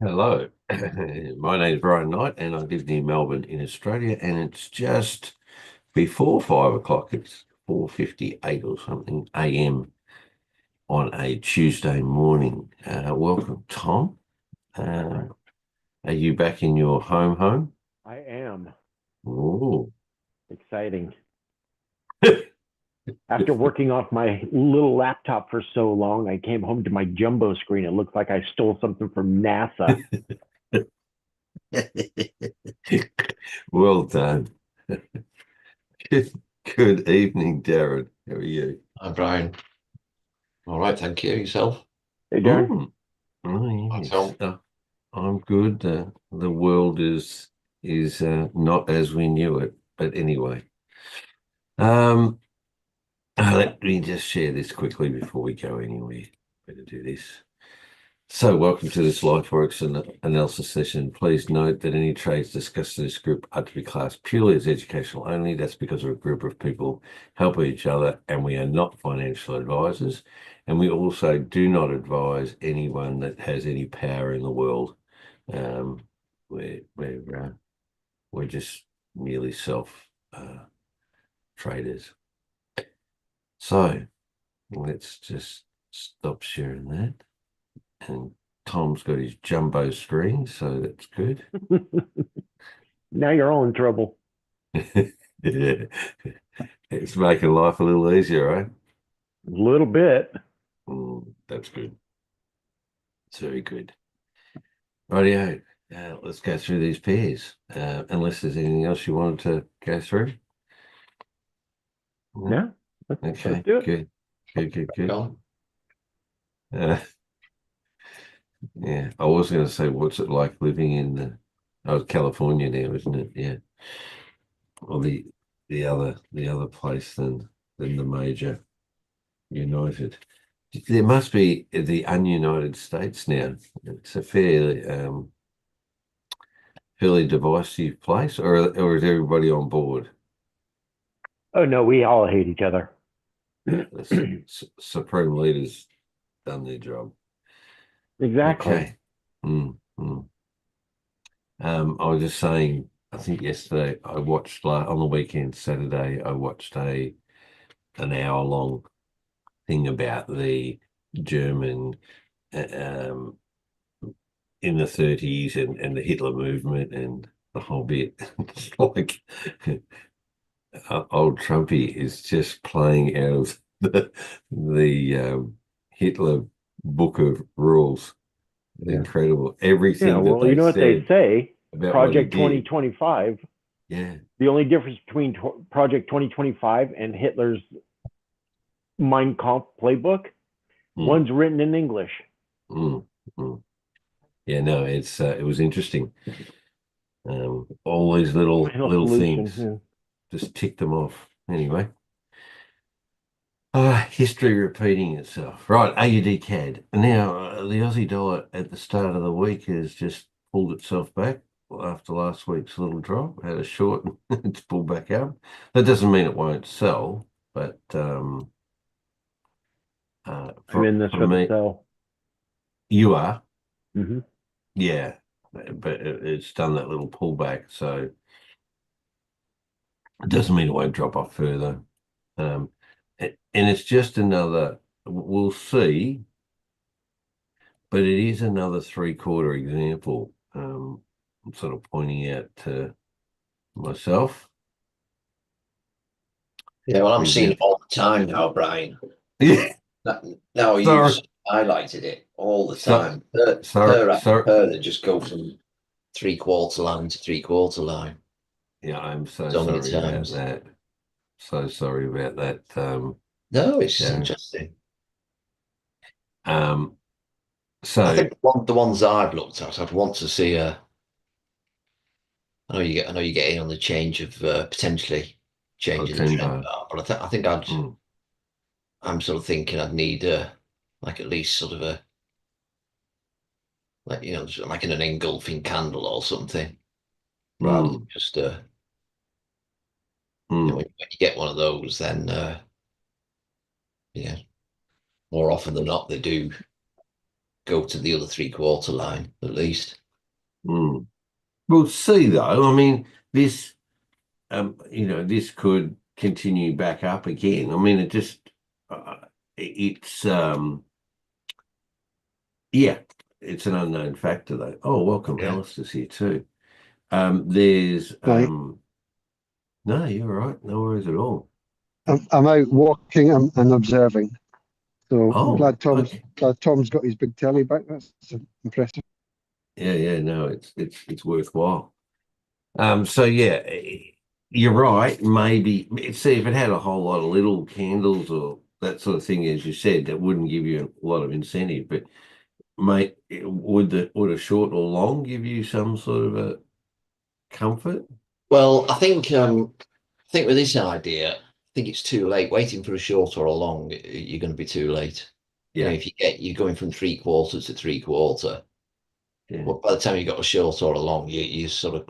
Hello, my name is Brian Knight, and I live near Melbourne in Australia. And it's just before 5 o'clock. It's 4:58 or something a.m. on a Tuesday morning. Welcome, Tom. Uh, are you back in your home? I am. Oh, Exciting. After working off my little laptop for so long, I came home to my jumbo screen. It looks like I stole something from NASA. well done. Good, good evening, Darren. How are you? Hi, Brian. All right, thank you. Yourself? Hey, Darren. Oh, oh Hi, yes. Tom. I'm good. The world is not as we knew it. But anyway, um, let me just share this quickly before we go anywhere. Better do this. So, welcome to this live forex analysis session. Please note that any trades discussed in this group are to be classed purely as educational only. That's because we're a group of people helping each other, and we are not financial advisors. And we also do not advise anyone that has any power in the world. Um, we're just merely self traders. So let's just stop sharing that. And Tom's got his jumbo screen, so that's good. Now you're all in trouble. Yeah. It's making life a little easier, right? A little bit. That's good. It's very good. Rightio. Let's go through these pairs. Unless there's anything else you wanted to go through. No? Yeah. Let's Okay, do it. good. Go Uh, yeah, I was going to say, what's it like living in California now, isn't it? Yeah. Or the other place than the major United. There must be the ununited states now. It's a fairly divisive place, or is everybody on board? Oh, no, we all hate each other. The supreme leaders done their job. Exactly. Okay. Mm. I was just saying, I think yesterday I watched on the weekend, Saturday, I watched an hour long thing about the German um, in the 30s and the Hitler movement and the whole bit. It's like old Trumpy is just playing out of the Hitler book of rules. Yeah. Incredible. Yeah, Everything that well, you they know what they said say, about what he Project did. 2025. Yeah. The only difference between Project 2025 and Hitler's Mein Kampf playbook, Mm, one's written in English. mm, mm. Yeah, no, it was interesting. All these Final little solution. things, Yeah. just tick them off. Anyway, history repeating itself. Right, AUD CAD. Now, the Aussie dollar at the start of the week has just pulled itself back after last week's little drop. Had a short, it's pulled back up. That doesn't mean it won't sell, but I'm in this for for the me, sell. you are, Hmm. yeah, but it's done that little pullback, so it doesn't mean it won't drop off further. Um, and it's just another, we'll see, but it is another three-quarter example. I'm sort of pointing out to myself. Yeah, well, For I'm seeing it example, all the time now, Brian. yeah, Now you've sorry, highlighted it all the so, time. Per, sorry, per after sorry. per, they just go from three-quarter line to three-quarter line Yeah, I'm so so many sorry about times. that. So sorry about that, No, it's Darren. interesting. Um, I so, think the ones I've looked at, I'd want to see a. I know you get in on the change of potentially a changing the 10 trend bar. bar, but I think I'd. Mm, I'm sort of thinking I'd need like at least sort of a like like in an engulfing candle or something rather than mm, just mm. when you get one of those, then yeah, more often than not they do go to the other 3/4 line at least. Mm. We'll see though. I mean, this, this could continue back up again. I mean, it just, it's, yeah, it's an unknown factor though. Oh, welcome, Yeah. Alistair's here too. There's, Right. no, you're right. No worries at all. I'm out walking and observing. So I'm Oh, okay. glad Tom's got his big telly back. That's impressive. Yeah, no, it's worthwhile. So yeah, you're right. Maybe see if it had a whole lot of little candles or that sort of thing, as you said, that wouldn't give you a lot of incentive. But mate, would a short or long give you some sort of a comfort? Well, I think with this idea, I think it's too late. Waiting for a short or a long, you're going to be too late. Yeah, If you're going from 3/4 to 3/4, yeah. well, by the time you got a short or a long, you're sort of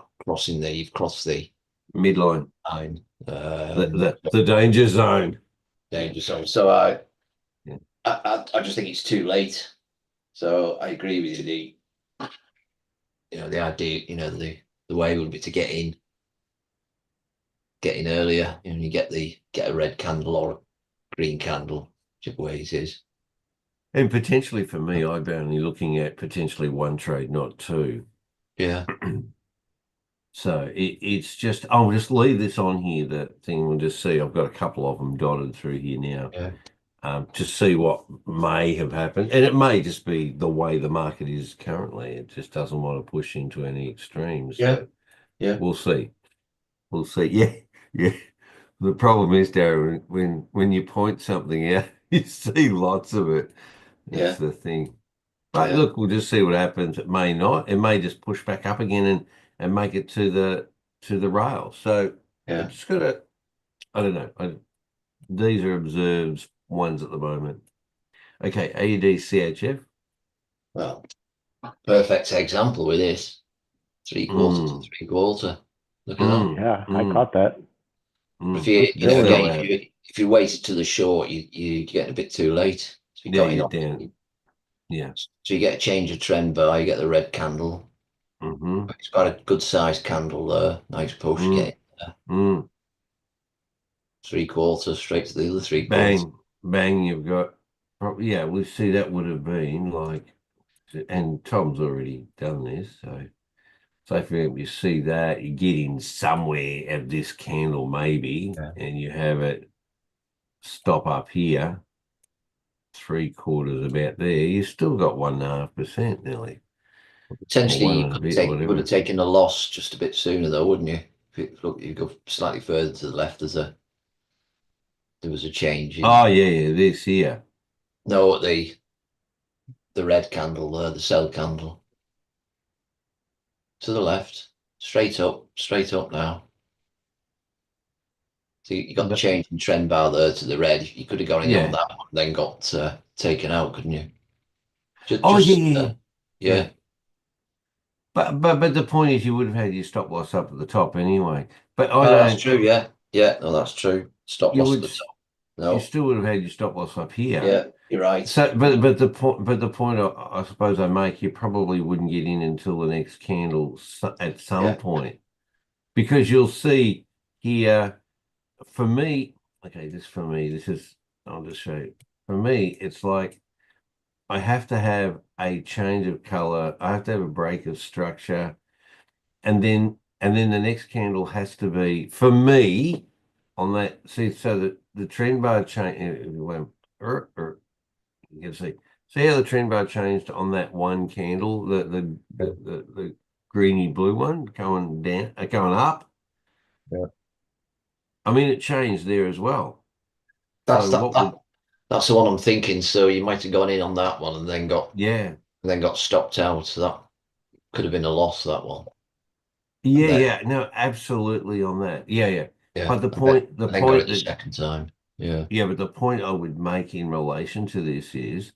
you've crossed the Midline, line. the danger zone. Danger zone. So Yeah. I just think it's too late. So I agree with you. The idea, the way would be to get in earlier. You get a red candle or a green candle, whichever way it is. And potentially for me, I'd be only looking at potentially one trade, not two. Yeah. So it's just, I'll just leave this on here, that thing. We'll just see. I've got a couple of them dotted through here now, to see what may have happened. And it may just be the way the market is currently. It just doesn't want to push into any extremes. So Yeah. we'll see. We'll see. Yeah. Yeah. The problem is, Darren, when you point something out, you see lots of it. That's the thing. But look, we'll just see what happens. It may not. It may just push back up again and make it to the rail. So I just gotta, I don't know. These are observed ones at the moment. Okay, AUD CHF. Well, perfect example with this 3/4 to 3/4. Look at that. Yeah, I caught that. If you waited to the short, you get a bit too late. So you got you're in down. Yeah. So you get a change of trend bar, you get the red candle. It's got a good sized candle there. Nice push, get in there. 3/4 straight to the other 3/4. Bang, you've got, yeah, we see that would have been like, and Tom's already done this, so if you see that, you get in somewhere of this candle maybe, and you have it stop up here, 3/4 about there, you still got 1.5% nearly. Potentially, Or you would have taken a loss just a bit sooner, though, wouldn't you? Look, you go slightly further to the left. There was a change in. Oh yeah, this here. No, the red candle there, the sell candle. To the left, straight up now. So you got the change in trend bar there to the red. You could have gone in on that one, then got taken out, couldn't you? Yeah. But the point is, you would have had your stop loss up at the top anyway. But I don't. That's true. Yeah. No, that's true. Stop loss at the top. No, you still would have had your stop loss up here. Yeah, you're right. So, but the point I suppose I make, you probably wouldn't get in until the next candle at some point, because you'll see here. For me, this is, I'll just show you. For me, it's like I have to have a change of color. I have to have a break of structure, and then the next candle has to be, for me, on that. See, so that the trend bar change. You can see how the trend bar changed on that one candle, the greeny blue one going down, going up. Yeah. I mean, it changed there as well. That's the one I'm thinking. So you might have gone in on that one and then got stopped out. So that could have been a loss, that one. No, absolutely on that. Yeah. But the point the second time. Yeah, but the point I would make in relation to this is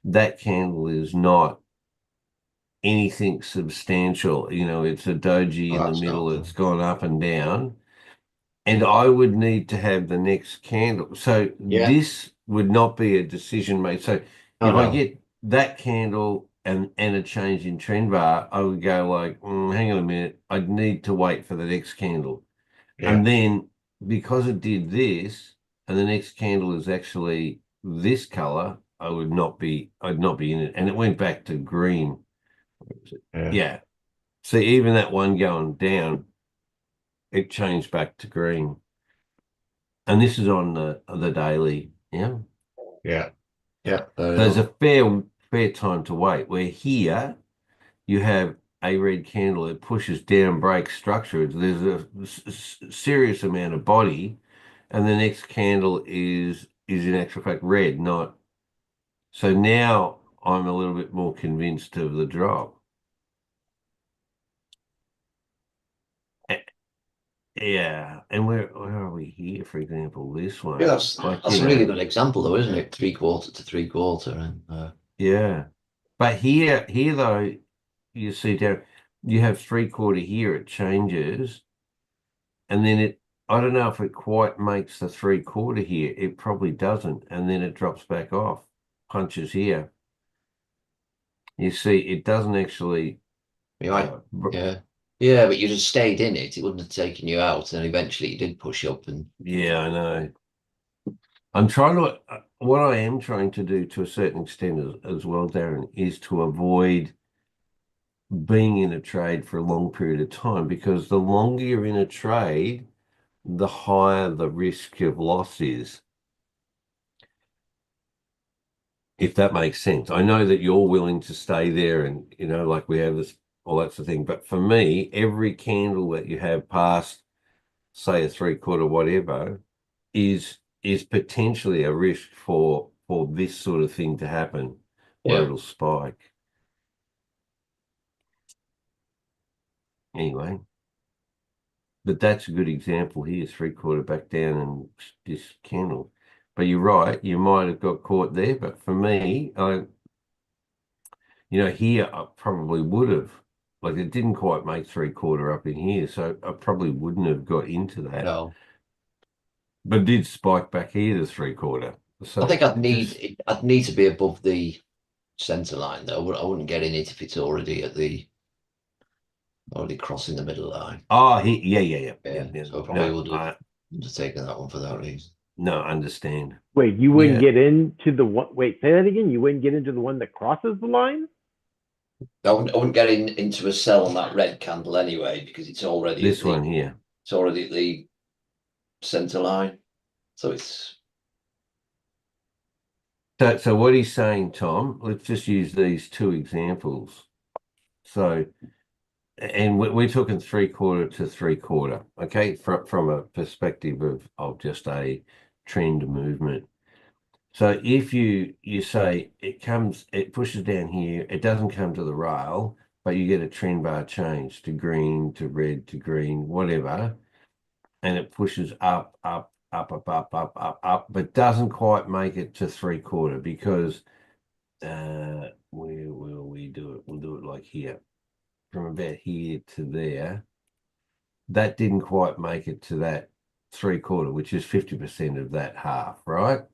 that candle is not anything substantial. It's a doji in the middle. It's gone up and down. And I would need to have the next candle. So this would not be a decision made. So if I get that candle and a change in trend bar, I would go like, hang on a minute, I'd need to wait for the next candle. Yeah. And then because it did this, and the next candle is actually this color, I'd not be in it. And it went back to green. Yeah. See, even that one going down, it changed back to green. And this is on the daily. Yeah. Yeah. Yeah. There's a fair time to wait. Where here you have a red candle that pushes down, breaks structure. There's a serious amount of body, and the next candle is in actual fact red, not. So now I'm a little bit more convinced of the drop. Yeah, and where are we here? For example, this one. Yeah, that's a really good example, though, isn't it? 3/4 to 3/4, and yeah, but here though, you see down, you have 3/4 here. It changes, and then I don't know if it quite makes the 3/4 here. It probably doesn't, and then it drops back off, punches here. You see, it doesn't actually. yeah, but you just stayed in it. It wouldn't have taken you out, and eventually you did push up. And yeah, I know. I'm trying to. What I am trying to do to a certain extent as well, Darren, is to avoid being in a trade for a long period of time, because the longer you're in a trade, the higher the risk of loss is. If that makes sense. I know that you're willing to stay there and, like we have this, all that sort of thing. But for me, every candle that you have past, say, a 3/4 whatever, is potentially a risk for this sort of thing to happen, where it'll spike. Anyway, but that's a good example here, 3/4 back down and this candle. But you're right, you might have got caught there. But for me, here I probably would have. Like, it didn't quite make 3/4 up in here, so I probably wouldn't have got into that. no, but it did spike back here to 3/4. So I think I'd need to be above the center line, though. I wouldn't get in it if it's already crossing the middle line. Oh, yeah. So I probably would have taken that one for that reason. No, understand. Wait, you wouldn't get into the one? Wait, say that again. You wouldn't get into the one that crosses the line? I wouldn't get into a sell on that red candle anyway, because it's already this one here. It's already at the center line, so it's. So what he's saying, Tom, let's just use these two examples. So, and we're talking 3/4 to 3/4, okay, from a perspective of just a trend movement. So if you say it pushes down here, it doesn't come to the rail, but you get a trend bar change to green, to red, to green, whatever, and it pushes up, but doesn't quite make it to 3/4, because where will we do it? We'll do it like here, from about here to there. That didn't quite make it to that 3/4, which is 50% of that half, right?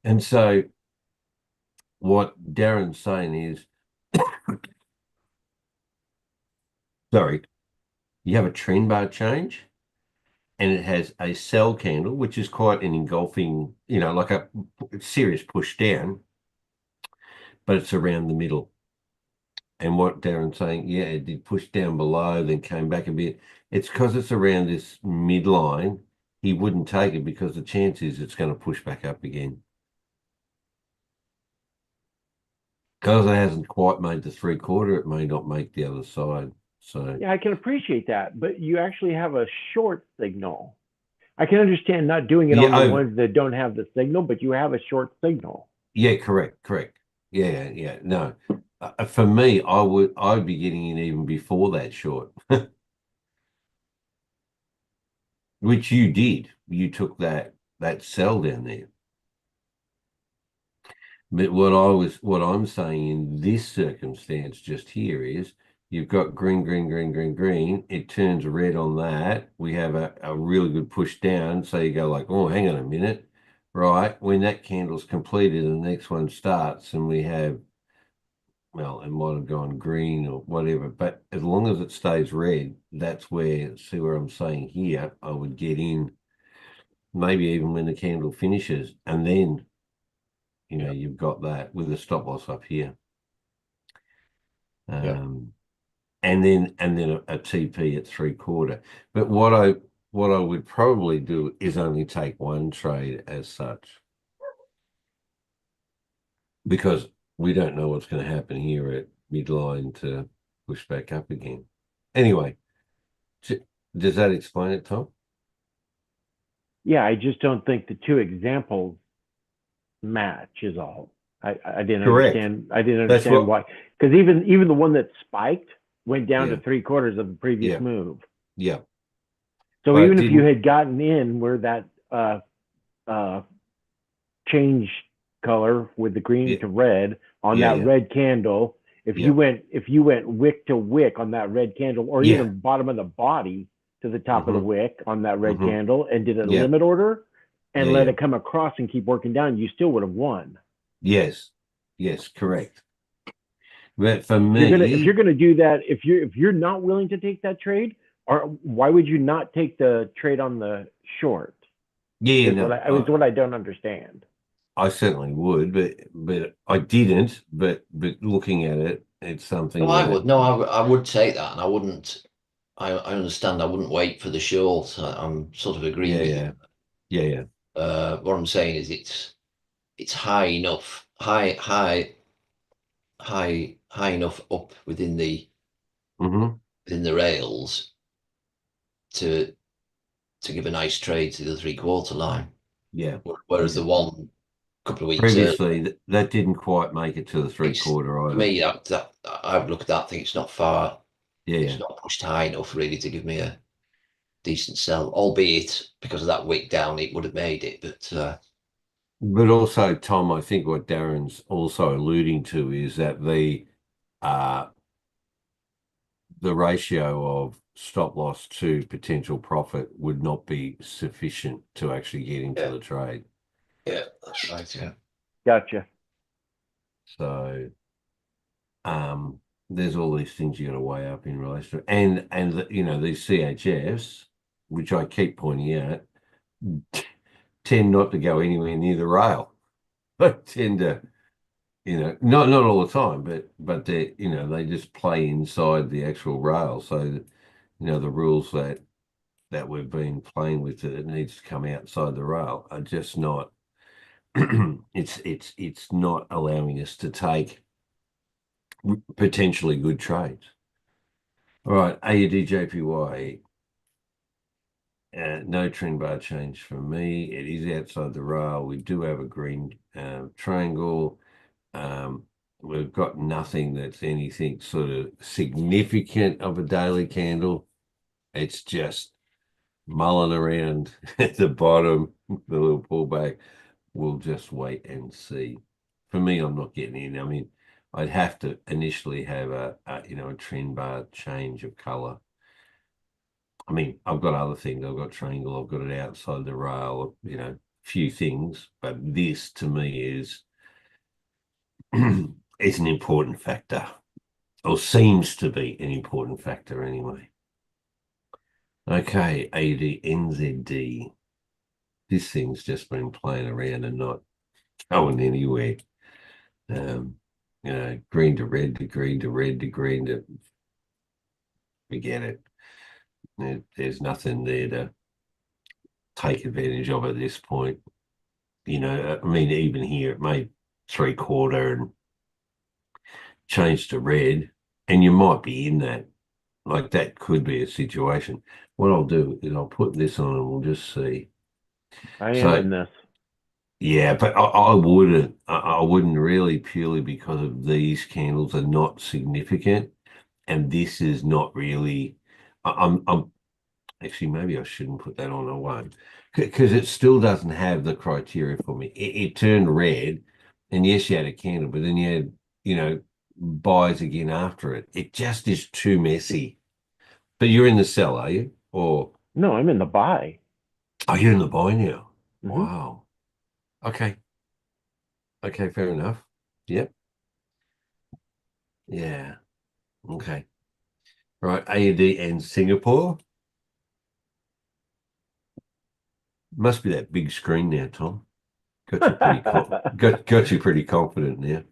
And so what Darren's saying is, sorry, you have a trend bar change, and it has a sell candle, which is quite an engulfing, like a serious push down, but it's around the middle. And what Darren's saying, yeah, it did push down below, then came back a bit. It's because it's around this midline. He wouldn't take it because the chance is it's going to push back up again. Because it hasn't quite made the 3/4, it may not make the other side. So yeah, I can appreciate that, but you actually have a short signal. I can understand not doing it on the ones that don't have the signal, but you have a short signal. Yeah, correct. Yeah. No, for me, I'd be getting in even before that short, which you did. You took that sell down there. But what I'm saying in this circumstance just here is, you've got green. It turns red on that. We have a really good push down. So you go like, oh, hang on a minute. right? When that candle's completed, the next one starts, and we have, well, it might have gone green or whatever, but as long as it stays red, that's where, see where I'm saying here, I would get in, maybe even when the candle finishes, and then, you've got that with the stop loss up here. And then a TP at 3/4. But what I would probably do is only take one trade as such, because we don't know what's going to happen here at midline to push back up again. Anyway, does that explain it, Tom? Yeah, I just don't think the two examples match is all. I didn't Correct. understand. I didn't understand why. Because even the one that spiked went down to 3/4 of the previous move. Yeah. So but even if you had gotten in where that change color with the green to red on that red candle, if you went wick to wick on that red candle, or even bottom of the body to the top of the wick on that red candle, and did a limit order and let it come across and keep working down, you still would have won. Yes, correct. But for me, if you're gonna do that, if you're not willing to take that trade, or why would you not take the trade on the short? Yeah, it's what I don't understand. I certainly would, but I didn't. But looking at it, it's something. No, I would take that, and I wouldn't. I understand. I wouldn't wait for the short. I'm sort of agreeing with you. Yeah. What I'm saying is, it's high enough, high enough up within the rails to give a nice trade to the 3/4 line. Yeah. Whereas the one couple of weeks previously that didn't quite make it to the 3/4 either. For me, I would look at that. I think it's not far. It's not pushed high enough really to give me a decent sell, albeit because of that wick down, it would have made it. But also, Tom, I think what Darren's also alluding to is that the ratio of stop loss to potential profit would not be sufficient to actually get into the trade. Yeah, that's right. Yeah. Gotcha. So, there's all these things you got to weigh up in relation to, and these CHFs, which I keep pointing out, tend not to go anywhere near the rail. They tend to, not all the time, but they, they just play inside the actual rail. So, the rules that we've been playing with, that it needs to come outside the rail, are just not. It's not allowing us to take potentially good trades. All right, AUD JPY. No trend bar change for me. It is outside the rail. We do have a green triangle. We've got nothing that's anything sort of significant of a daily candle. It's just mulling around at the bottom, the little pullback. We'll just wait and see. For me, I'm not getting in. I mean, I'd have to initially have a trend bar change of color. I mean, I've got other things. I've got triangle. I've got it outside the rail. Few things, but this to me is is an important factor, or seems to be an important factor anyway. Okay, AUD-NZD. This thing's just been playing around and not going anywhere. Green to red to green to red to green to, forget it. There's nothing there to take advantage of at this point. I mean, even here it made 3/4 and changed to red, and you might be in that. Like, that could be a situation. What I'll do is I'll put this on and we'll just see. I am in this. Yeah, but I wouldn't really, purely because of these candles are not significant, and this is not really. I'm actually, maybe I shouldn't put that on. I won't, because it still doesn't have the criteria for me. It turned red, and yes, you had a candle, but then you had buys again after it. It just is too messy. But you're in the sell, are you? Or no, I'm in the buy. Oh, you're in the buy now. Mm-hmm. Wow. Okay. Okay, fair enough. Yep. Yeah. Okay. Right. AUD and Singapore. Must be that big screen now, Tom. Got you pretty got you pretty confident now.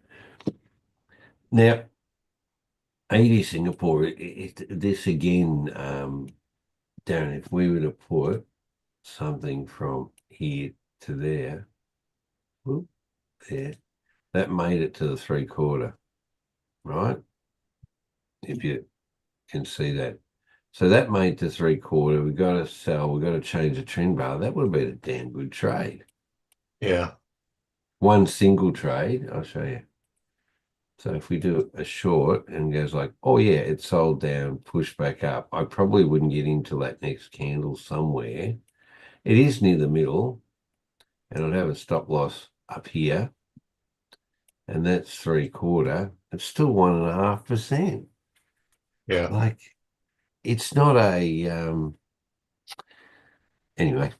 Now, AUD Singapore. This again, Darren. If we were to put something from here to there, whoop, there, that made it to the 3/4, right? If you can see that. So that made to 3/4. We got to sell. We got to change the trend bar. That would have been a damn good trade. Yeah. One single trade. I'll show you. So if we do a short and goes like, oh yeah, it sold down, pushed back up, I probably wouldn't get into that next candle somewhere. It is near the middle, and I'd have a stop loss up here, and that's 3/4. It's still 1.5%. Yeah. Like, it's not a anyway.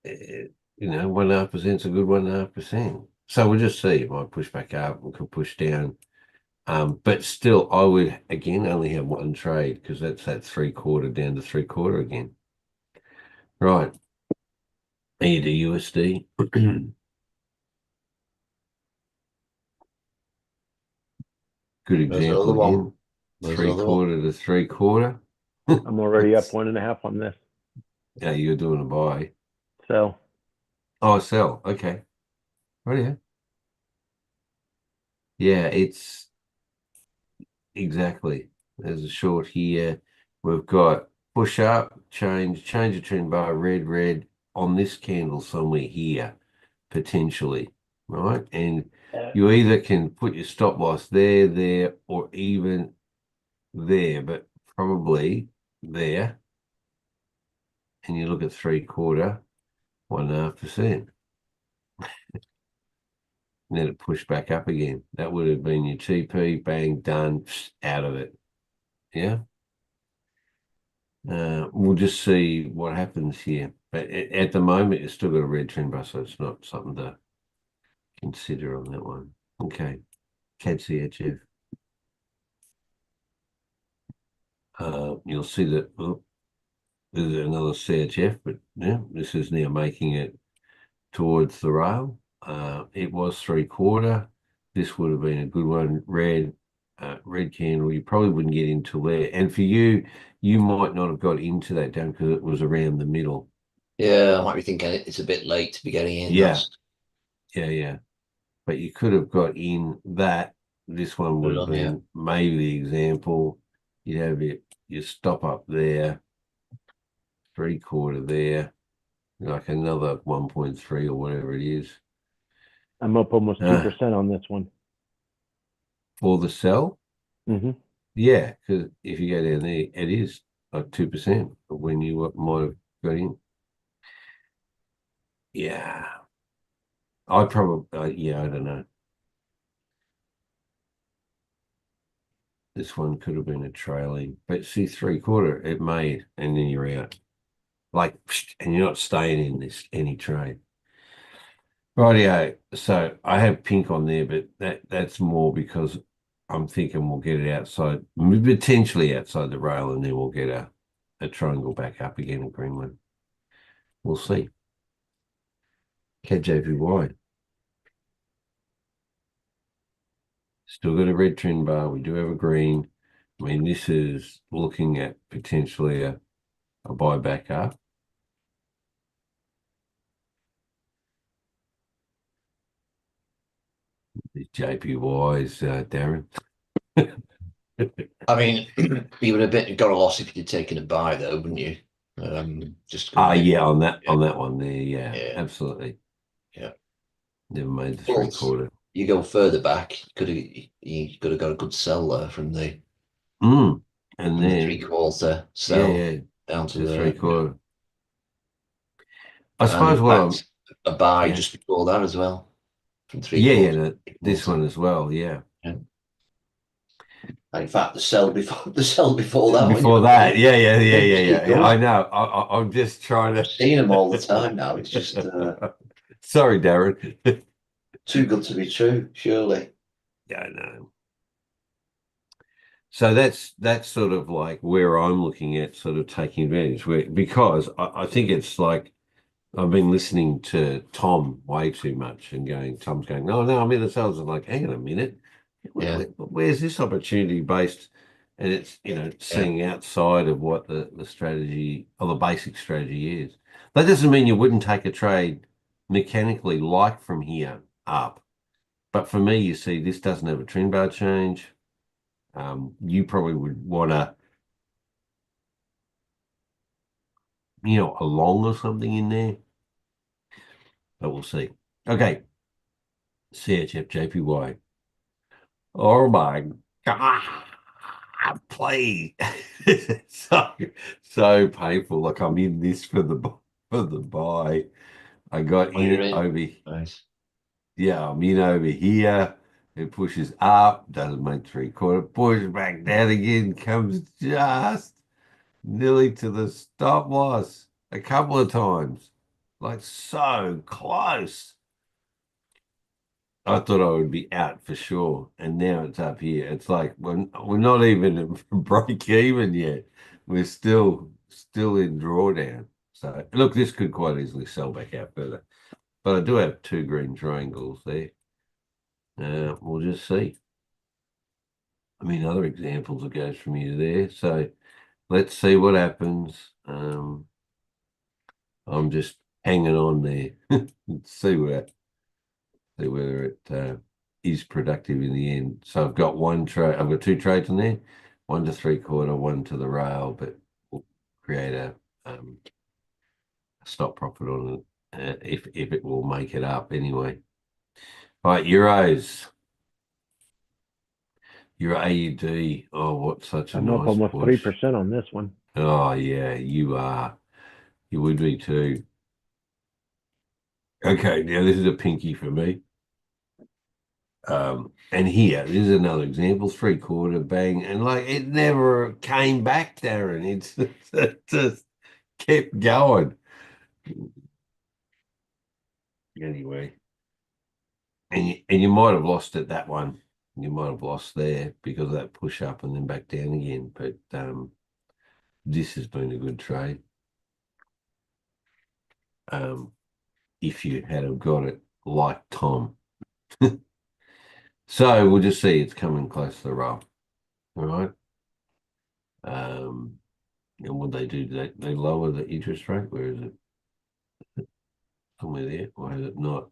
1.5% is a good 1.5%. So we'll just see. It might push back up. We could push down. But still, I would again only have one trade because that's that 3/4 down to 3/4 again. Right. AUD USD. Good example again. 3/4 to 3/4. I'm already up 1.5 on this. Yeah, you're doing a buy. Sell. Oh, sell. Okay. Right here. Yeah, it's exactly. There's a short here. We've got push up, change the trend bar, red on this candle somewhere here, potentially, right? And you either can put your stop loss there, or even there, but probably there. And you look at 3/4, 1.5%. And then it pushed back up again. That would have been your TP, bang, done, out of it. Yeah. We'll just see what happens here. But at the moment, it's still got a red trend bar, so it's not something to consider on that one. Okay. CAD CHF. You'll see that there's another CHF, but yeah, this is now making it towards the rail. It was 3/4. This would have been a good one. Red candle. You probably wouldn't get into there. And for you, you might not have got into that down because it was around the middle. Yeah, I might be thinking it's a bit late to be getting in. Yeah. Yeah. But you could have got in that. This one would have been maybe the example. You'd have your stop up there, 3/4 there, like another 1.3 or whatever it is. I'm up almost 2% on this one. For the sell? Mm-hmm. Yeah, because if you go down there, it is like 2% when you might have got in. Yeah. I probably, I don't know. This one could have been a trailing, but see, 3/4 it made, and then you're out. Like, and you're not staying in any trade. Rightio. So I have pink on there, but that's more because I'm thinking we'll get it outside, potentially outside the rail, and then we'll get a triangle back up again, a green one. We'll see. KJPY. Still got a red trend bar. We do have a green. I mean, this is looking at potentially a buy back up. These JPYs, Darren. I mean, you would have got a loss if you'd taken a buy, though, wouldn't you? Just yeah, on that one there, yeah, absolutely. Yeah, never made the 3/4. You go further back, you could have got a good sell there from the and then the 3/4 sell down to the 3/4. I suppose what I'm a buy just before that as well from 3/4. This one as well, yeah. In fact, the sell before that. Before that, yeah. I know. I'm just trying to. I've seen them all the time now. It's just sorry, Darren. too good to be true, surely. Yeah, I know. So that's sort of like where I'm looking at sort of taking advantage, because I think it's like I've been listening to Tom way too much and Tom's going, no, I'm in the sales. I'm like, hang on a minute. Where's this opportunity based? And it's, seeing outside of what the strategy or the basic strategy is. That doesn't mean you wouldn't take a trade mechanically like from here up. But for me, you see, this doesn't have a trend bar change. You probably would want to, a long or something in there. But we'll see. Okay. CHF JPY. Oh my God. Please. so painful. Like I'm in this for the buy. I got in over. Nice. Yeah, I'm in over here. It pushes up, doesn't make 3/4, pushes back down again, comes just nearly to the stop loss a couple of times. Like so close. I thought I would be out for sure. And now it's up here. It's like we're not even at break even yet. We're still in drawdown. So look, this could quite easily sell back out further. But I do have 2 green triangles there. We'll just see. I mean, other examples it goes from here to there. So let's see what happens. I'm just hanging on there. see whether it is productive in the end. So I've got one trade. I've got 2 trades in there, 1 to 3/4, 1 to the rail, but we'll create a stop profit on it if it will make it up anyway. All right, euros. Your AUD. Oh, what such a I'm nice up almost push. 3% on this one. Oh yeah, you are. You would be too. Okay, now this is a pinky for me. And here, this is another example, 3/4 bang, and like it never came back, Darren. It just kept going. Anyway, and you might have lost it, that one. You might have lost there because of that push up and then back down again. But this has been a good trade. If you had have got it like Tom. So we'll just see it's coming close to the roll. All right. And what they do, they lower the interest rate. Where is it? Somewhere there. Or is it not?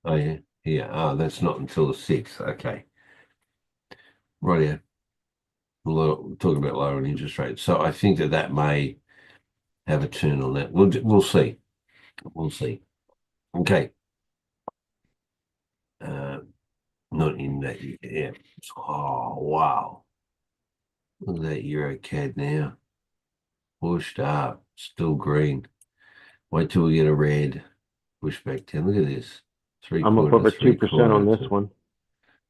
Oh yeah. Yeah. Oh, that's not until the 6th. Okay. Right. Yeah. We're talking about lowering interest rates. So I think that may have a turn on that. We'll see. We'll see. Okay. Not in that. Yeah. Oh wow. Look at that Euro CAD now. Pushed up. Still green. Wait till we get a red. Push back 10. Look at this. I'm up over 2% on this one.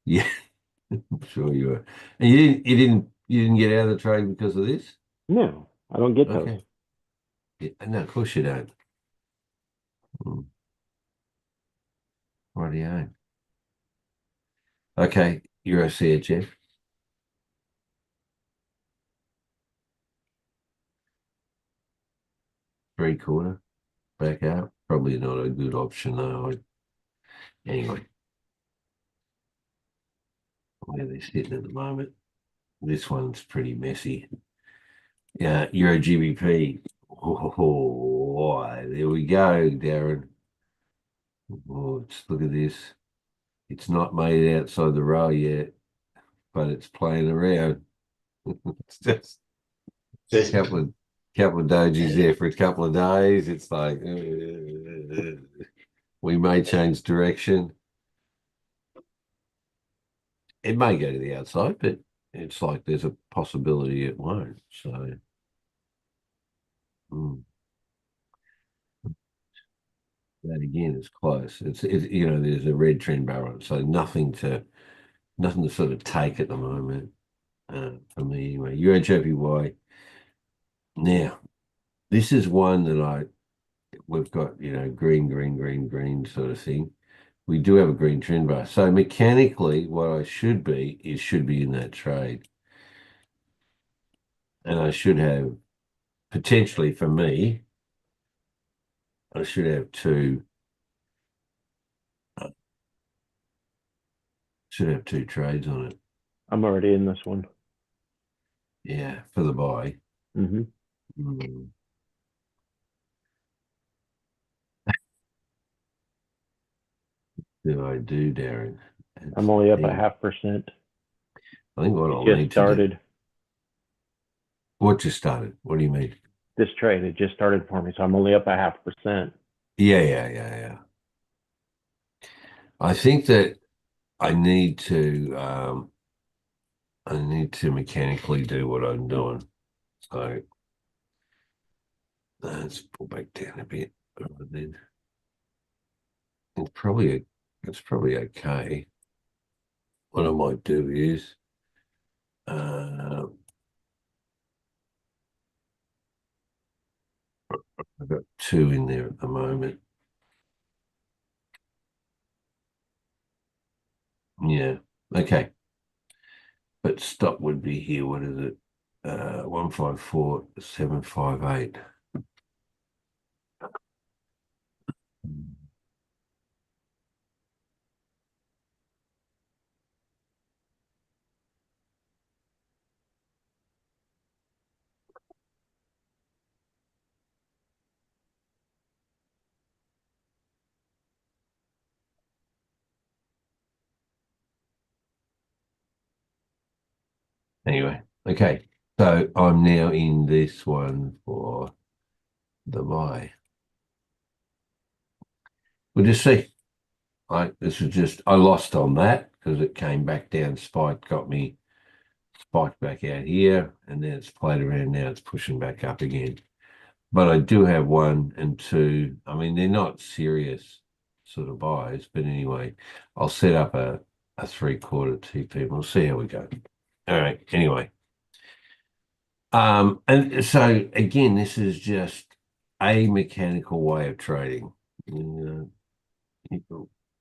Yeah. I'm sure you are. And you didn't get out of the trade because of this? No, I don't get Okay. those. Yeah, no, of course you don't. Rightio. Okay, Euro CHF. Three-quarter. Back out. Probably not a good option though. Anyway. Where they're sitting at the moment. This one's pretty messy. Yeah, Euro GBP. Oh, there we go, Darren. Oh, look at this. It's not made it outside the rail yet, but it's playing around. It's just a couple of dojis there for a couple of days. It's like we may change direction. It may go to the outside, but it's like there's a possibility it won't. So. That again is close. It's there's a red trend bar on it, so nothing to sort of take at the moment. For me anyway. UHOPY. Now, this is one that we've got, green, green, green, green sort of thing. We do have a green trend bar. So mechanically, what I should be in that trade. And I should have, potentially for me, I should have two trades on it. I'm already in this one. Yeah, for the buy. Mm-hmm. Do I do, Darren? I'm only up 0.5%. I think what I'll just need started. To do. What just started? What do you mean? This trade, it just started for me, so I'm only up 0.5%. Yeah. I think that I need to mechanically do what I'm doing. So let's pull back down a bit. Then it's probably okay. What I might do is I've got two in there at the moment. Yeah, okay. But stop would be here. What is it? 154,758. Anyway, okay. So I'm now in this one for the buy. We'll just see. I lost on that because it came back down, spiked back out here, and then it's played around now. It's pushing back up again. But I do have 1 and 2. I mean, they're not serious sort of buys, but anyway, I'll set up a 3/4 TP. We'll see how we go. All right. Anyway. And so again, this is just a mechanical way of trading.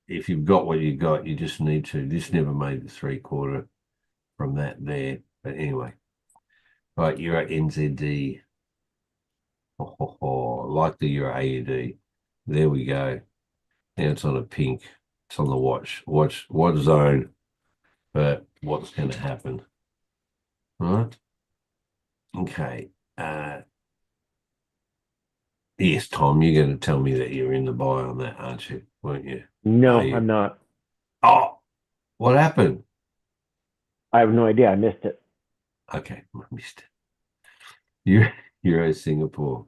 If you've got what you got, you just need to. This never made the 3/4 from that there. But anyway, right, Euro NZD. Like the Euro AUD. There we go. Now it's on a pink. It's on the watch zone, but what's going to happen? All right. Okay. Yes, Tom, you're going to tell me that you're in the buy on that, aren't you? Weren't you? No, I'm not. Oh, what happened? I have no idea. I missed it. Okay, I missed it. Euro Singapore.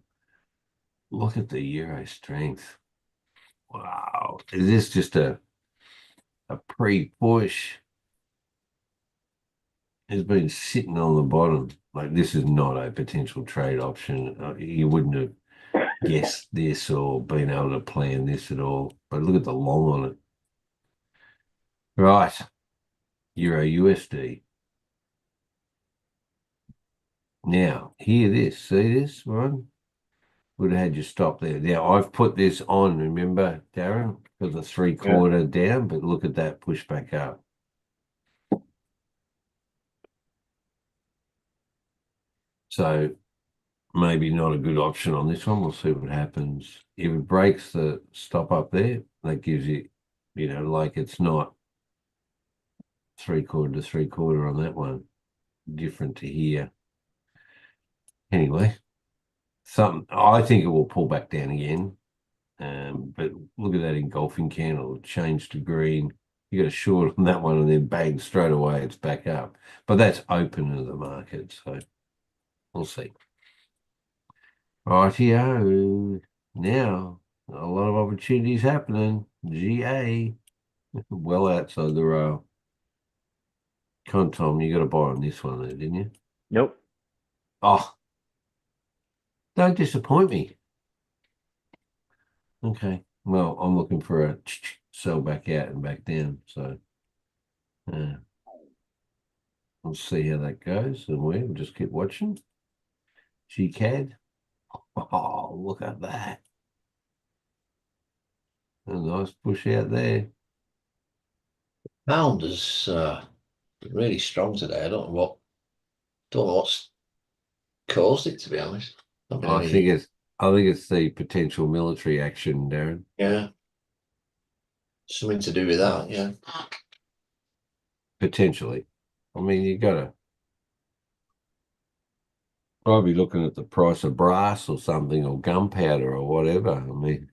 Look at the Euro strength. Wow. Is this just a pre-push? It's been sitting on the bottom. Like, this is not a potential trade option. You wouldn't have guessed this or been able to plan this at all. But look at the long on it. Right. Euro USD. Now, hear this. See this one? Would have had you stop there. Now, I've put this on, remember, Darren, for the 3/4 down, but look at that push back up. So maybe not a good option on this one. We'll see what happens. If it breaks the stop up there, that gives you, like it's not 3/4 to 3/4 on that one. Different to here. Anyway, I think it will pull back down again. But look at that engulfing candle. It changed to green. You got a short on that one, and then bang, straight away it's back up. But that's open to the market, so we'll see. Rightio. Now, a lot of opportunities happening. GA, well outside the rail. Come on, Tom, you got a buy on this one there, didn't you? Nope. Oh, don't disappoint me. Okay, Well, I'm looking for a sell back out and back down. So we'll see how that goes. And we'll just keep watching. GCAD. Oh, look at that. A nice push out there. Pound is really strong today. I don't know what's caused it, to be honest. I think it's the potential military action, Darren. Yeah. Something to do with that, yeah. Potentially. I mean, you gotta probably looking at the price of brass or something, or gunpowder or whatever. I mean,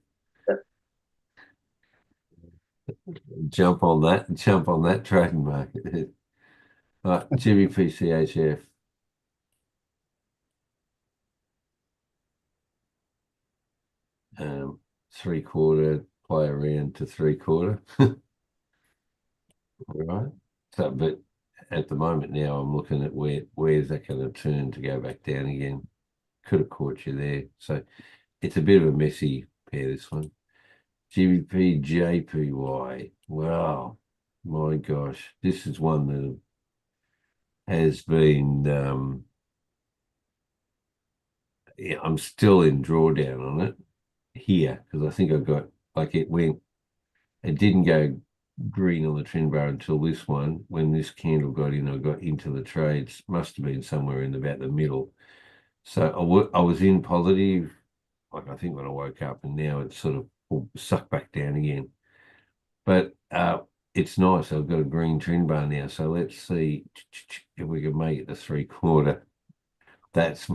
jump on that trading market. Right, GBP CHF. 3/4 play around to 3/4. Right. So, but at the moment now, I'm looking at where's that going to turn to go back down again. Could have caught you there. So it's a bit of a messy pair, this one. GBP JPY. Wow. My gosh. This is one that has been yeah, I'm still in drawdown on it here because I think I got like it didn't go green on the trend bar until this one. When this candle got in, I got into the trades. Must have been somewhere in about the middle. So I was in positive, like I think when I woke up, and now it's sort of sucked back down again. But it's nice. I've got a green trend bar now. So let's see if we can make it to 3/4. That's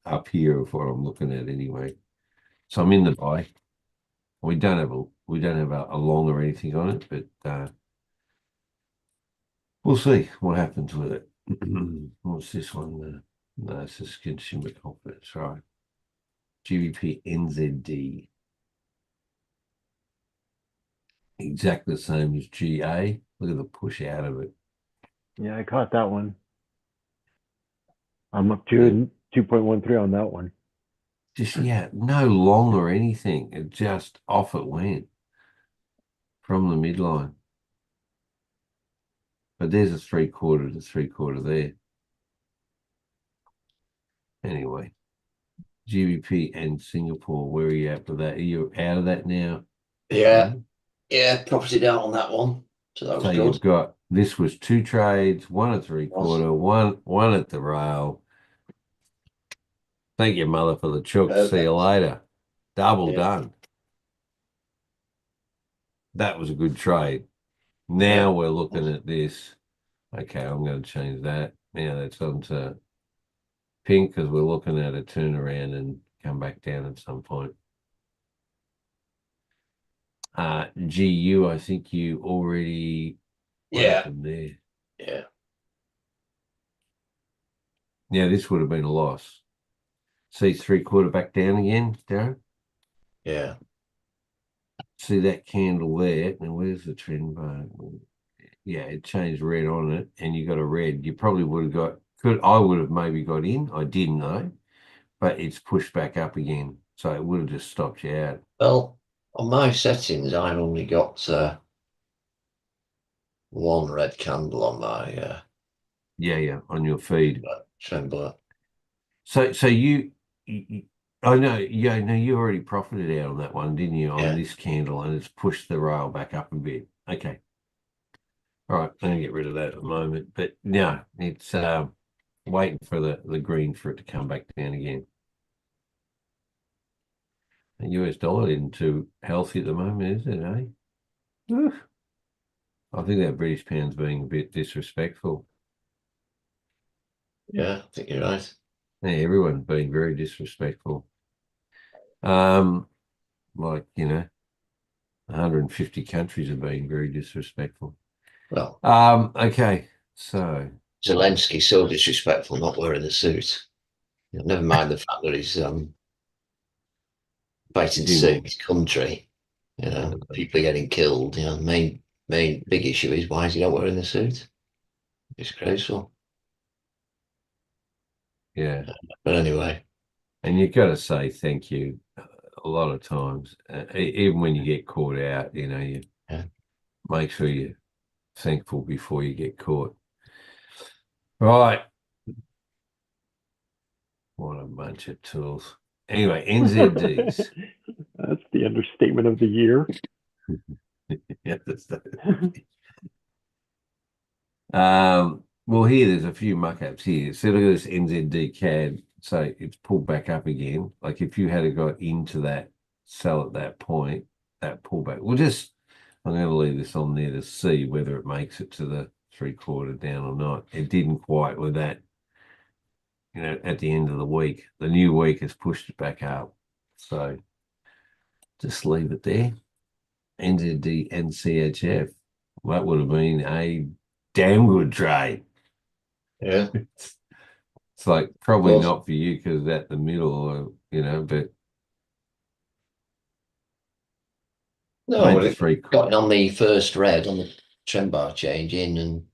up here of what I'm looking at anyway. So I'm in the buy. We don't have a long or anything on it, but we'll see what happens with it. What's this one? No, it's just consumer confidence, right? GBP NZD. Exactly the same as GA. Look at the push out of it. Yeah, I caught that one. I'm up to 2.13 on that one. Just, yeah, no long or anything. It just off it went from the midline. But there's a 3/4 to 3/4 there. Anyway, GBP and Singapore, where are you at with that? Are you out of that now? Yeah. Yeah, profited out on that one. So that was good. You've got, this was 2 trades, 1 at 3/4, one at the rail. Thank you, mother, for the chook. Perfect. See you later. Double done. That was a good trade. Now we're looking at this. Okay, I'm going to change that. Now that's on to pink because we're looking at a turnaround and come back down at some point. GU, I think you already happened there. Yeah. Now this would have been a loss. See 3/4 back down again, Darren? Yeah. See that candle there? Now where's the trend bar? Yeah, it changed red on it, and you got a red. You probably would have got, I would have maybe got in. I didn't know, but it's pushed back up again. So it would have just stopped you out. Well, on my settings, I've only got one red candle on my yeah, on your feed. trembler. So you oh no, yeah, no, you already profited out on that one, didn't you? On this candle, and it's pushed the rail back up a bit. Okay. All right, I'm gonna get rid of that at the moment. But no, it's waiting for the green for it to come back down again. The US dollar isn't too healthy at the moment, is it, eh? Oof. I think that British pound's being a bit disrespectful. Yeah, I think you're right. Yeah, everyone's being very disrespectful. Like, 150 countries are being very disrespectful. Well, okay, so Zelensky's so disrespectful not wearing the suit. Never mind the fact that he's fighting to save his country. People are getting killed. The main big issue is why is he not wearing the suit? Disgraceful. Yeah. But anyway. And you've got to say thank you. a lot of times, even when you get caught out, you make sure you're thankful before you get caught. Right. What a bunch of tools. Anyway, NZDs. That's the understatement of the year. Well, here there's a few muck-ups here. So look at this NZD CAD. So it's pulled back up again. Like if you had got into that sell at that point, that pullback. I'm going to leave this on there to see whether it makes it to the 3/4 down or not. It didn't quite with that. At the end of the week, the new week has pushed it back up. So just leave it there. NZD and CHF. That would have been a damn good trade. Yeah. It's like probably not for you because at the middle, but no, it got on the first red on the trend bar change in and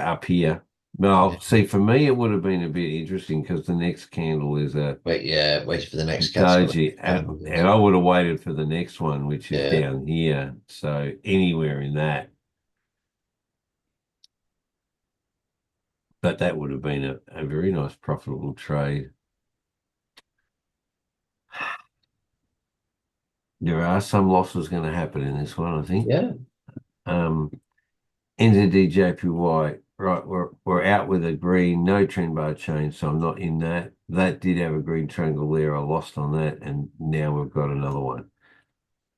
up here. Well, see, for me, it would have been a bit interesting because the next candle is wait for the next doji, and I would have waited for the next one, which is down here. So anywhere in that. But that would have been a very nice profitable trade. There are some losses going to happen in this one, I think. Yeah. NZD JPY, right, we're out with a green, no trend bar change, so I'm not in that. That did have a green triangle there. I lost on that, and now we've got another one.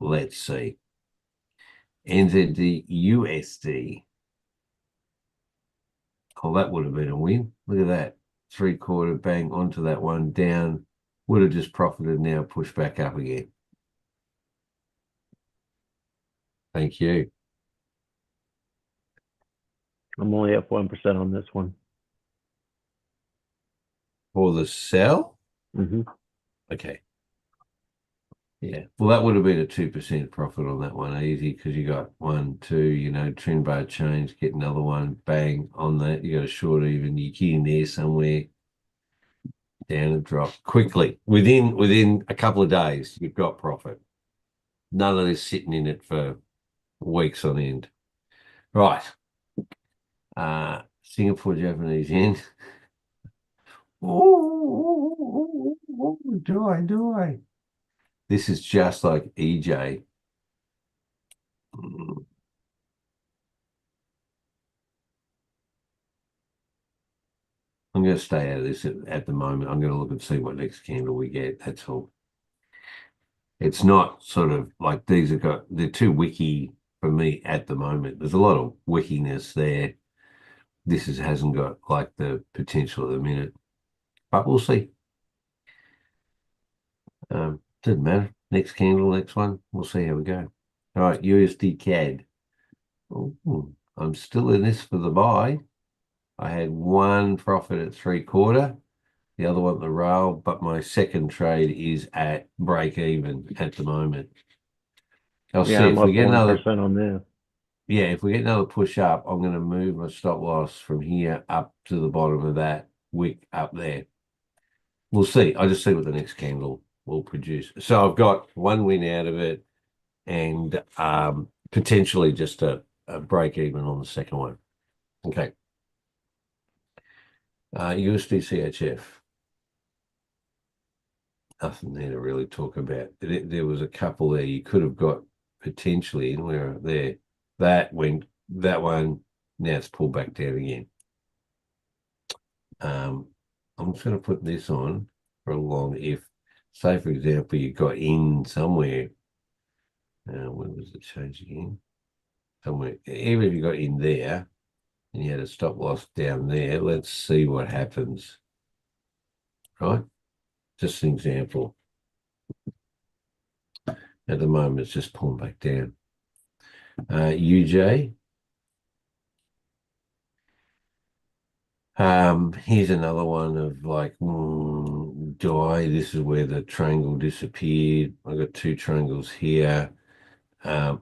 Let's see. NZD USD. Oh, that would have been a win. Look at that. 3/4 bang onto that one down. Would have just profited now, pushed back up again. Thank you. I'm only up 1% on this one. For the sell? Mm-hmm. Okay. Yeah. Well, that would have been a 2% profit on that one, easy, because you got 1, 2, trend bar change, get another one, bang on that. You got a short even, you get in there somewhere, down and drop quickly. Within a couple of days, you've got profit. None of this sitting in it for weeks on end. Right. Singapore Japanese yen. Oh, do I? This is just like EJ. I'm going to stay out of this at the moment. I'm going to look and see what next candle we get. That's all. It's not sort of like they're too wicky for me at the moment. There's a lot of wickiness there. This hasn't got like the potential at the minute, but we'll see. Doesn't matter. Next candle, next one. We'll see how we go. All right, USD CAD. Ooh, I'm still in this for the buy. I had one profit at 3/4, the other one at the rail, but my second trade is at break even at the moment. I'll see if we get another 1% on this. Yeah, if we get another push up, I'm going to move my stop loss from here up to the bottom of that wick up there. We'll see. I'll just see what the next candle will produce. So I've got one win out of it and potentially just a break even on the second one. Okay. USD CHF. Nothing there to really talk about. There was a couple there you could have got potentially in where there. That one, now it's pulled back down again. I'm just going to put this on for a long, if, say, for example, you got in somewhere, when was it change again? Somewhere, even if you got in there and you had a stop loss down there, let's see what happens. Right? Just an example. At the moment, it's just pulling back down. UJ. Here's another one of like, this is where the triangle disappeared. I've got two triangles here.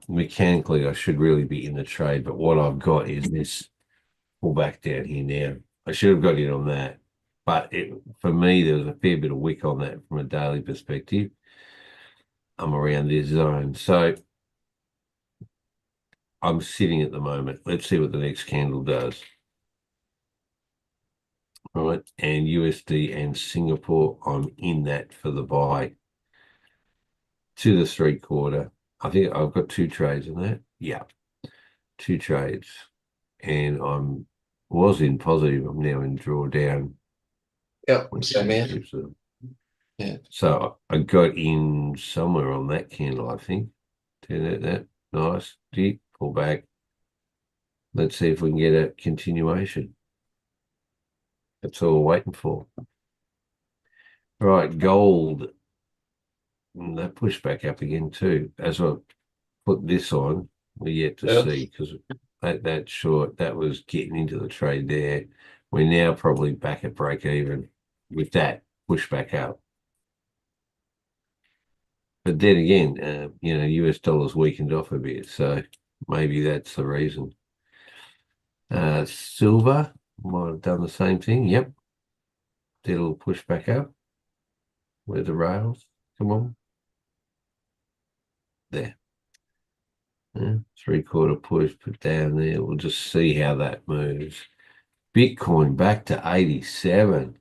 Mechanically, I should really be in the trade, but what I've got is this pullback down here now. I should have got in on that, but for me, there was a fair bit of wick on that from a daily perspective. I'm around this zone. So I'm sitting at the moment. Let's see what the next candle does. All right, and USD and Singapore, I'm in that for the buy. 2 to 3/4. I think I've got 2 trades in that. Yeah, 2 trades. And was in positive. I'm now in drawdown. Yep, same here. Yeah. So I got in somewhere on that candle, I think. That nice deep pull back. Let's see if we can get a continuation. That's all we're waiting for. All right, gold. That pushed back up again too. As I put this on, we're yet to see, because that short, that was getting into the trade there. We're now probably back at break even with that push back up. But then again, US dollars weakened off a bit, so maybe that's the reason. Silver might have done the same thing. Yep. Did a little push back up. Where the rails? Come on. There. 3/4 push, put down there. We'll just see how that moves. Bitcoin back to 87.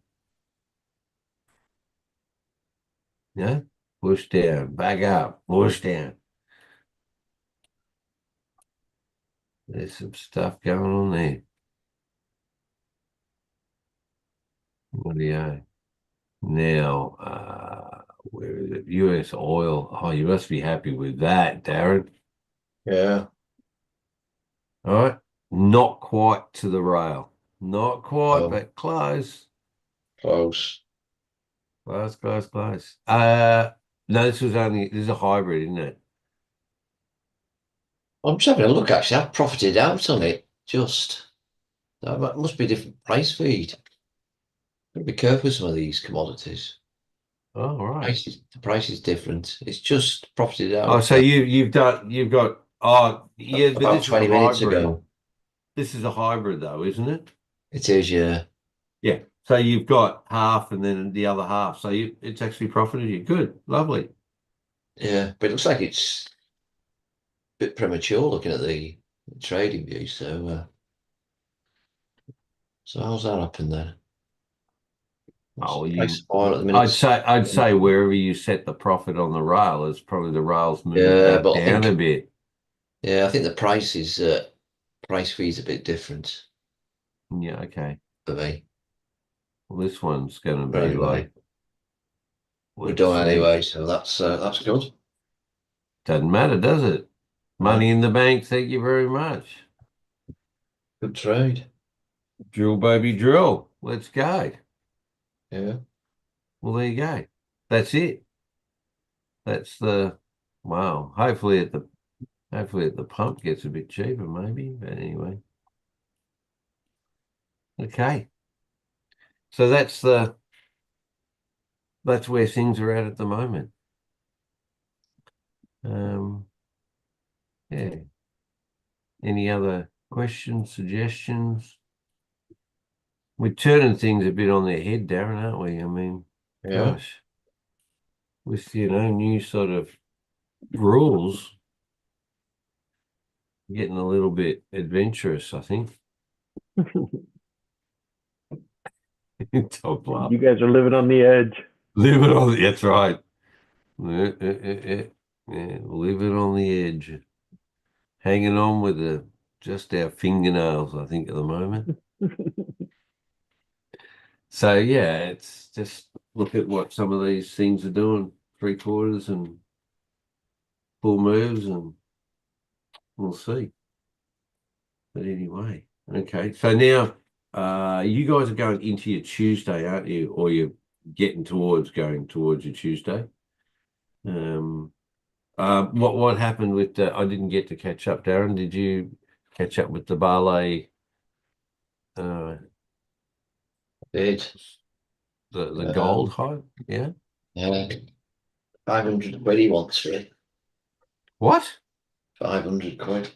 Yeah. Push down, back up, push down. There's some stuff going on there. What do you now? Where is it? US oil. Oh, you must be happy with that, Darren. Yeah. All right. Not quite to the rail. Not quite, but close. Close. Close. No, this is a hybrid, isn't it? I'm just having a look, actually. I've profited out on it. That must be a different price feed. Gotta be careful with some of these commodities. Oh, right. The price is different. It's just profited out. Oh, so you've got but about this is 20 a minutes hybrid. ago. This is a hybrid though, isn't it? It is, yeah. Yeah. So you've got half and then the other half. So it's actually profited you. Good, lovely. Yeah, but it looks like it's a bit premature looking at the trading view. So how's that happened then? Oh, Price oil at the minute. I'd say wherever you set the profit on the rail is probably the rail's moving Yeah, back but down a bit. Yeah, I think the price fee's a bit different Yeah, okay. for me. Well, this one's going to But be anyway, like, we're let's done see. anyway, so that's good. Doesn't matter, does it? Money Yeah. in the bank. Thank you very much. Good trade. Drill, baby, drill. Let's go. Yeah. Well, there you go. That's it. That's wow. Hopefully at the pump gets a bit cheaper, maybe. But anyway. Okay. So that's where things are at the moment. Yeah. Any other questions, suggestions? We're turning things a bit on their head, Darren, aren't we? I mean, gosh, with new sort of rules, getting a little bit adventurous, I think. Top up. You guys are living on the edge. Living on that's right. Yeah, living on the edge. Hanging on with just our fingernails, I think, at the moment. So yeah, it's just look at what some of these things are doing, 3/4 and full moves, and we'll see. But anyway, okay. So now you guys are going into your Tuesday, aren't you? Or you're getting going towards your Tuesday. What happened with I didn't get to catch up, Darren. Did you catch up with the Barley? Did the gold high? Yeah. Yeah. 500 quid he wants for it. What? 500 quid.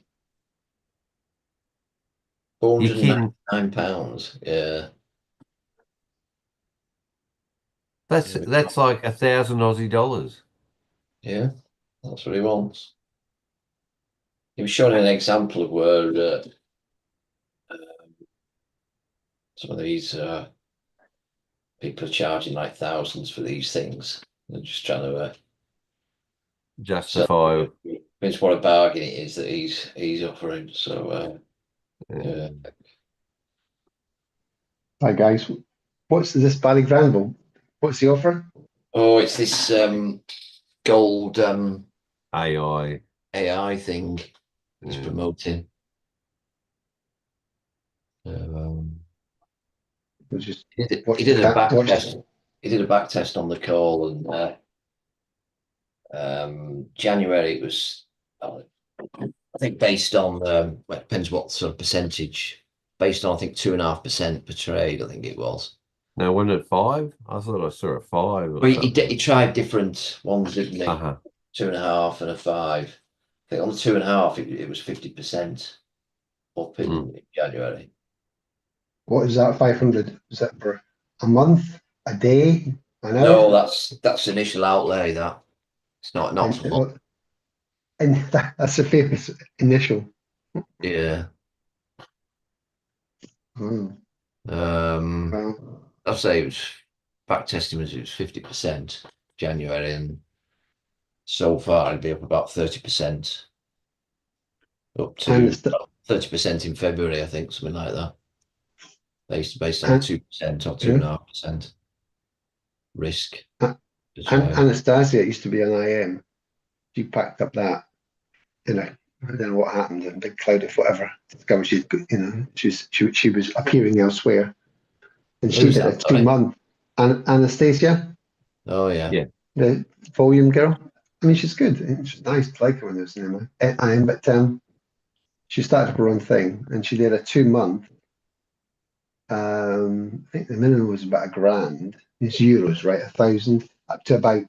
You're kidding. £499. Yeah. That's like 1,000 Aussie dollars. Yeah. That's what he wants. He was showing an example of where some of these people are charging like thousands for these things. They're just trying to justify. It's what a bargain it is that he's offering. So yeah. Hi guys, what's this Barry Granville? What's the offer? Oh, it's this gold AI thing he's promoting. He did a back test. He did a back test on the call, and January it was, I think, based on well, it depends what sort of percentage. Based on, I think, 2.5% per trade. I think it was. Now, wasn't it 5? I thought I saw a 5. Well, he tried different ones, didn't he? 2.5 and a 5. I think on the 2.5 it was 50% up in January. What is that? 500? Is that for a month, a day, an hour? No, that's initial outlay. That it's not for long. And that's a famous initial. Yeah. Well, I'd say it was back testing it was 50% January, and so far it'd be up about 30%, up to 30% in February, I think, something like that, based on 2% or 2.5% risk. Anastasia used to be an IM. She packed up that, I don't know what happened in Big Cloud of whatever. Discovered she was appearing elsewhere, and she did a 2-month. Anastasia. Oh yeah. The volume girl. I mean, she's good. She's nice to like her when there's an IM, but she started her own thing, and she did a 2-month. I think the minimum was about £1,000. It's euros, right? 1,000 up to about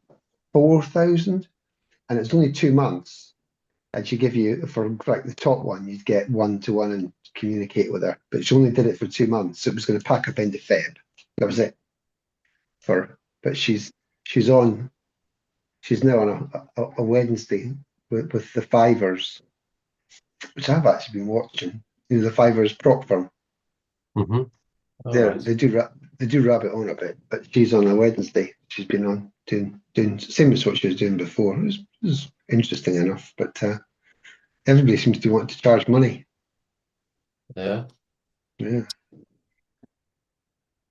4,000, and it's only 2 months. And she give you, for like the top one, you'd get 1-to-1 and communicate with her. But she only did it for 2 months, so it was going to pack up into Feb. That was it. But she's now on a Wednesday with the Fivers, which I've actually been watching. The Fivers prop firm. They do rabbit on a bit, but she's on a Wednesday. She's been on doing same as what she was doing before. It was interesting enough, but everybody seems to want to charge money. Yeah. Well,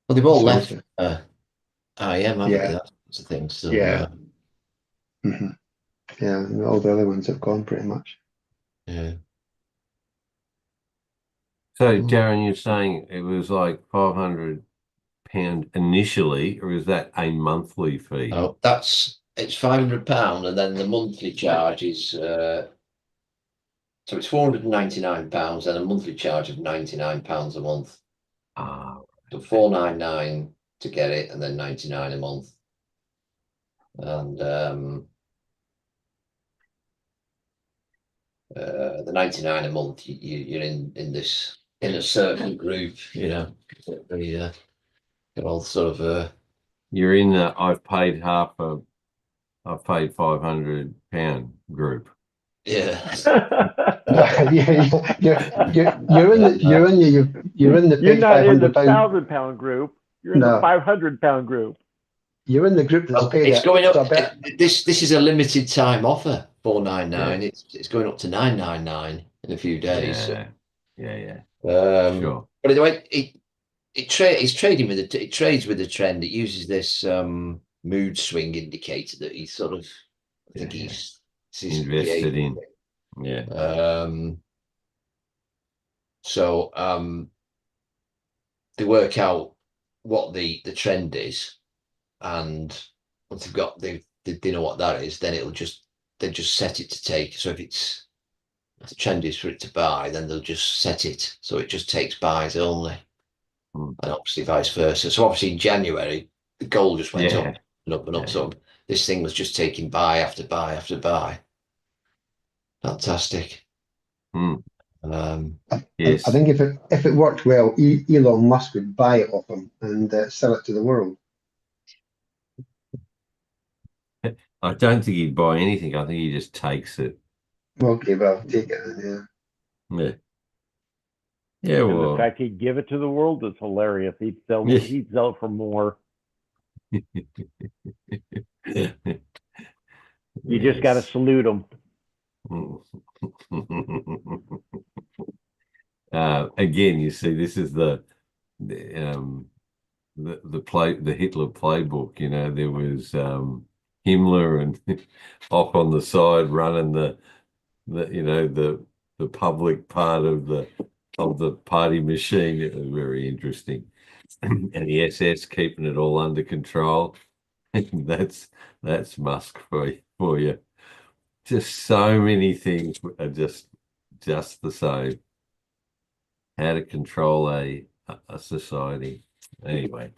they've all left IM, haven't they? That's the thing. So yeah. And all the other ones have gone pretty much. Yeah. So, Darren, you're saying it was like £500 initially, or is that a monthly fee? Oh, it's £500, and then the monthly charge is so it's £499 and a monthly charge of £99 a month. So £499 to get it, and then £99 a month. And the £99 a month, you're in a certain group, You're all sort of you're in the I've paid £500 group. Yeah. You're in the You're not in the £1,000 group. You're in the £500 group. You're in the group that's paid. It's going up. This is a limited time offer. $499. It's going up to $999 in a few days. Yeah. Sure. But anyway, it trades with the trend. It uses this mood swing indicator that he's sort of, I think he's invested in. Yeah. So they work out what the trend is, and once they know what that is, then they just set it to take. So if the trend is for it to buy, then they'll just set it so it just takes buys only, and obviously vice versa. So obviously in January the gold just went up and up and up. So this thing was just taking buy after buy after buy. Fantastic. Yes. I think if it worked well, Elon Musk would buy it off him and sell it to the world. I don't think he'd buy anything. I think he just takes it. Okay, well, take it. Yeah. Yeah. Yeah. And the Well. fact he'd give it to the world is hilarious. He'd sell Yeah. it for more. You just got to Yes. salute him. Again, you see, this is the Hitler playbook. You know, there was Himmler and off on the side running the public part of the party machine. It was very interesting, and the SS keeping it all under control. That's Musk for you. Just so many things are just the same. How to control a society. Anyway,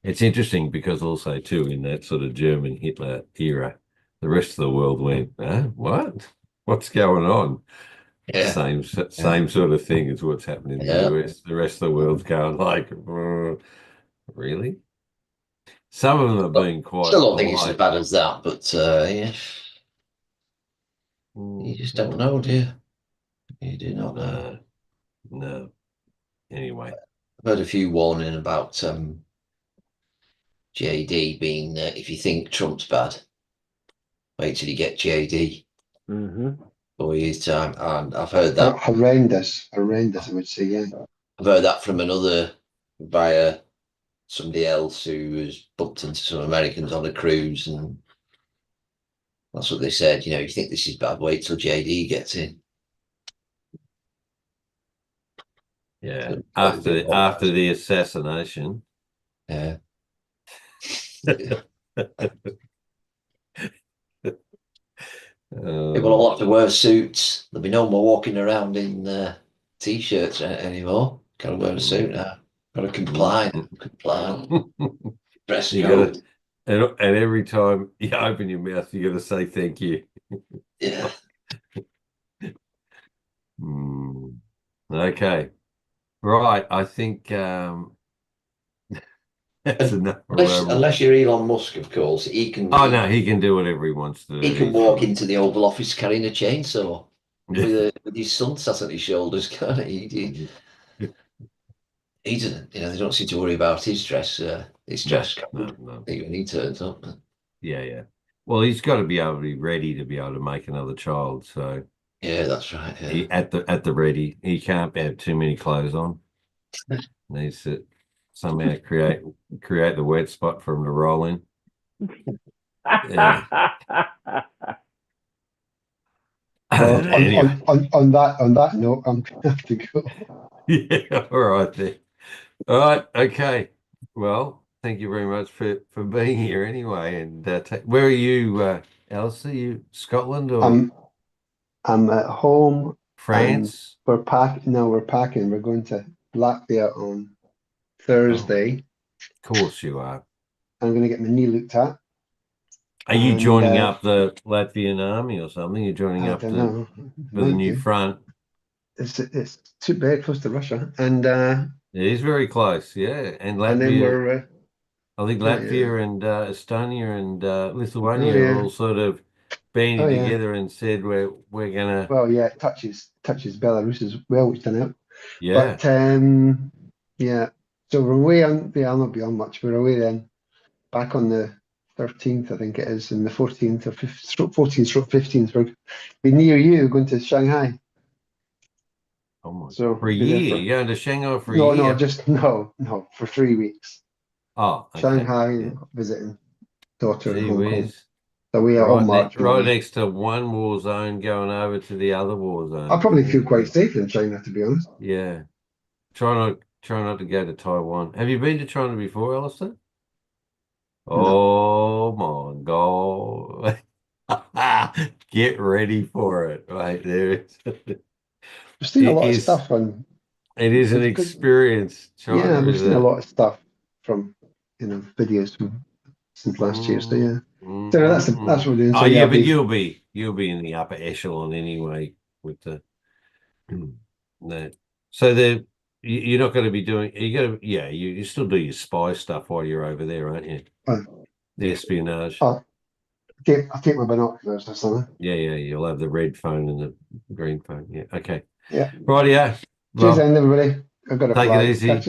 it's interesting because also too in that sort of German Hitler era, the rest of the world went, what? What's going on? Yeah. Same sort of thing as what's happening in the US. The rest of the world's going like, really? Some of them are being quite Still don't think it's as polite. bad as that, but yeah. You just don't know, do you? You do not know. No. Anyway. I've heard a few warning about JD being, if you think Trump's bad, wait till you get JD. Mm-hmm. 4 years' time. And I've heard that. Horrendous, I would say, yeah. I've heard that from via somebody else who was bumped into some Americans on a cruise, and that's what they said. You think this is bad, wait till JD gets in. Yeah, after the assassination. Yeah. People will have to wear suits. There'll be no more walking around in t-shirts anymore. Got to wear a suit now. Got to comply. Dress code. And every time you open your mouth, you got to say thank you. Yeah. Okay. Right. I think that's enough. Unless you're Elon Musk, of course, he can. Oh no, he can do whatever he wants to do. He can walk into the Oval Office carrying a chainsaw with his son sat on his shoulders, can't he? He doesn't. They don't seem to worry about his dress. His dress code. No. When he turns up. Yeah. Well, he's got to be able to be ready to be able to make another child. So yeah, that's right. Yeah. He, at the ready, he can't have too many clothes on. Needs to somehow create the wet spot for him to roll in. Yeah. Well, anyway. on that note, I'm gonna have to go. Yeah, all right then. All right, okay. Well, thank you very much for being here anyway. And where are you, Alice? Are you Scotland or I'm at home. France? We're packing. We're going to Latvia on Thursday. Of course you are. I'm going to get my knee looked at. Are you joining up the Latvian army or something? You're joining up for the new front. It's too bad, close to Russia, and it is very close, yeah. And Latvia, and then we're, I think Latvia and Estonia and Lithuania are all sort of banding together and said we're gonna. Well, yeah, it touches Belarus as well, which done out. Yeah. But yeah. So we're away on. Yeah, I'll not be on much. We're away then. Back on the 13th, I think it is, and the 14th or 14th, 15th. We're be near you, going to Shanghai. Oh my! So for a year, you're going to Shanghai for a year? No, for 3 weeks. Oh, okay. Shanghai, visiting daughter in Hong Kong. So we are on March. Right next to one war zone, going over to the other war zone. I probably feel quite safe in China, to be honest. Yeah. Try not to go to Taiwan. Have you been to China before, Alistair? Oh my God. Get ready for it. Right there. I've seen a lot of stuff on. It is an experience. China, we've seen a lot of stuff from videos from since last year. So yeah. So that's what we're doing. So, yeah, but you'll be in the upper echelon anyway with the so you're not going to be doing. You still do your spy stuff while you're over there, aren't you? The espionage. I'll take my binoculars or something. Yeah, you'll have the red phone and the green phone. Yeah, okay. Yeah. Right, yeah. Cheers Well, then, everybody. I've got to take fly. it easy.